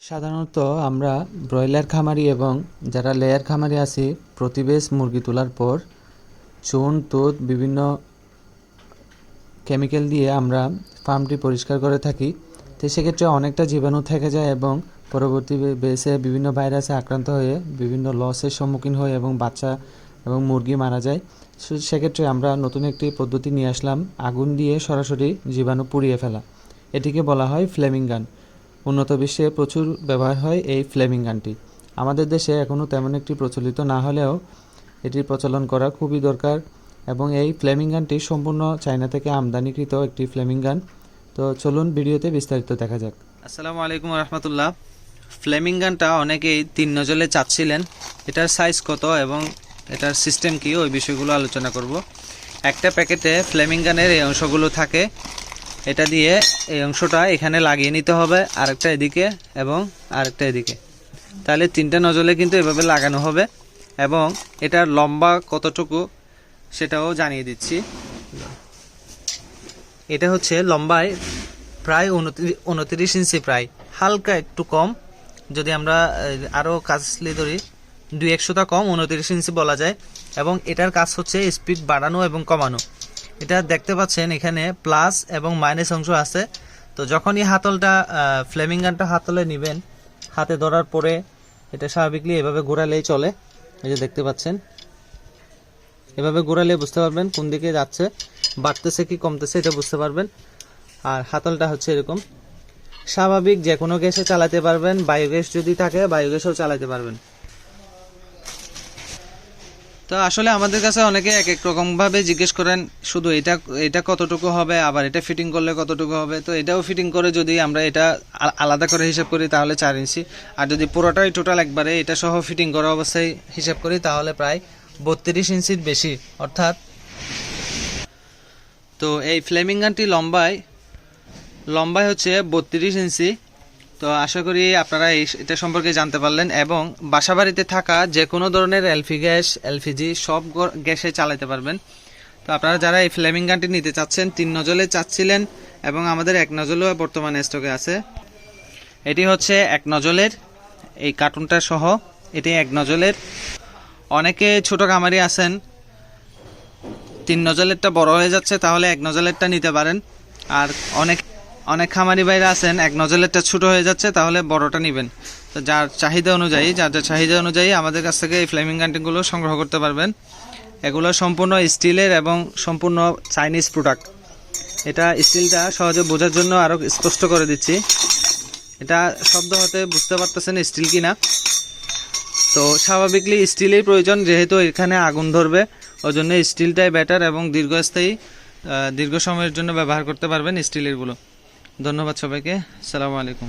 সাধারণত আমরা ব্রয়লার খামারি এবং যারা লেয়ার খামারি আছি প্রতি বেচ মুরগি তোলার পর চুন তুঁত বিভিন্ন কেমিক্যাল দিয়ে আমরা ফার্মটি পরিষ্কার করে থাকি। তো সেক্ষেত্রে অনেকটা জীবাণু থেকে যায় এবং পরবর্তী বেসে বিভিন্ন ভাইরাসে আক্রান্ত হয়ে বিভিন্ন লসের সম্মুখীন হয় এবং বাচ্চা এবং মুরগি মারা যায়। সেক্ষেত্রে আমরা নতুন একটি পদ্ধতি নিয়ে আসলাম, আগুন দিয়ে সরাসরি জীবাণু পুড়িয়ে ফেলা। এটিকে বলা হয় ফ্লেমিং গান। উন্নত বিশ্বে প্রচুর ব্যবহার হয় এই ফ্লেমিং গানটি। আমাদের দেশে এখনও তেমন একটি প্রচলিত না হলেও এটির প্রচলন করা খুবই দরকার এবং এই ফ্লেমিং গানটি সম্পূর্ণ চায়না থেকে আমদানিকৃত একটি ফ্লেমিং গান। তো চলুন ভিডিওতে বিস্তারিত দেখা যাক। আসসালামু আলাইকুম রহমতুল্লাহ। ফ্লেমিং গানটা অনেকেই 3 নজলে চাচ্ছিলেন, এটার সাইজ কত এবং এটার সিস্টেম কি ওই বিষয়গুলো আলোচনা করব। একটা প্যাকেটে ফ্লেমিং গানের এই অংশগুলো থাকে, এটা দিয়ে এই অংশটা এখানে লাগিয়ে নিতে হবে, আরেকটা এদিকে এবং আরেকটা এদিকে, তাহলে 3টা নজলে কিন্তু এভাবে লাগানো হবে। এবং এটার লম্বা কতটুকু সেটাও জানিয়ে দিচ্ছি। এটা হচ্ছে লম্বায় প্রায় 29 ইঞ্চি, প্রায় হালকা একটু কম, যদি আমরা আরও কাছলি ধরি 2-100টা কম, 29 ইঞ্চি বলা যায়। এবং এটার কাজ হচ্ছে স্পিড বাড়ানো এবং কমানো। এটা দেখতে পাচ্ছেন এখানে প্লাস এবং মাইনাস অংশ আছে। তো যখনই হাতলটা ফ্লেমিং গানটা হাতলে নেবেন, হাতে ধরার পরে এটা স্বাভাবিকলি এভাবে ঘোরালেই চলে। এই যে দেখতে পাচ্ছেন, এভাবে ঘোরালে বুঝতে পারবেন কোন দিকে যাচ্ছে, বাড়তেছে কি কমতেছে এটা বুঝতে পারবেন। আর হাতলটা হচ্ছে এরকম, স্বাভাবিক যে কোনো গ্যাসে চালাতে পারবেন, বায়োগ্যাস যদি থাকে বায়োগ্যাসেও চালাতে পারবেন। তো আসলে আমাদের কাছে অনেকে এক এক রকমভাবে জিজ্ঞেস করেন, শুধু এটা কতটুকু হবে, আবার এটা ফিটিং করলে কতটুকু হবে। তো এটাও ফিটিং করে যদি আমরা এটা আলাদা করে হিসাব করি তাহলে 4 ইঞ্চি, আর যদি পুরোটাই টোটাল একবারে এটা সহ ফিটিং করা অবস্থায় হিসাব করি তাহলে প্রায় 32 ইঞ্চির বেশি অর্থাৎ। তো এই ফ্লেমিং গানটি লম্বায় হচ্ছে 32 ইঞ্চি। তো আশা করি আপনারা এটা সম্পর্কে জানতে পারলেন এবং বাসাবাড়িতে থাকা যে কোনো ধরনের এলপি গ্যাস, এলপিজি সব গ্যাসে চালাতে পারবেন। তো আপনারা যারা এই ফ্লেমিং গানটি নিতে চাচ্ছেন, 3 নজলে চাচ্ছিলেন এবং আমাদের 1 নজলও বর্তমানে স্টকে আছে। এটি হচ্ছে 1 নজলের, এই কার্টুনটা সহ এটি 1 নজলের। অনেকে ছোট খামারি আছেন, 3 নজলেরটা বড় হয়ে যাচ্ছে, তাহলে 1 নজলেরটা নিতে পারেন। আর অনেক খামারি ভাইরা আছেন 1 নজলেরটা ছোট হয়ে যাচ্ছে, তাহলে বড়টা নেবেন। তো যার চাহিদা অনুযায়ী আমাদের কাছ থেকে এই ফ্লেমিং গানগুলো সংগ্রহ করতে পারবেন। এগুলো সম্পূর্ণ স্টিলের এবং সম্পূর্ণ চাইনিজ প্রোডাক্ট। এটা স্টিলটা সহজে বোঝার জন্য আরও স্পষ্ট করে দিচ্ছি। এটা শব্দ হতে বুঝতে পারতেছেন স্টিল কিনা। তো স্বাভাবিকলি স্টিলের প্রয়োজন, যেহেতু এখানে আগুন ধরবে, ওই জন্য স্টিলটাই বেটার এবং দীর্ঘস্থায়ী, দীর্ঘ সময়ের জন্য ব্যবহার করতে পারবেন স্টিলেরগুলো। ধন্যবাদ সবাইকে, আসসালামু আলাইকুম।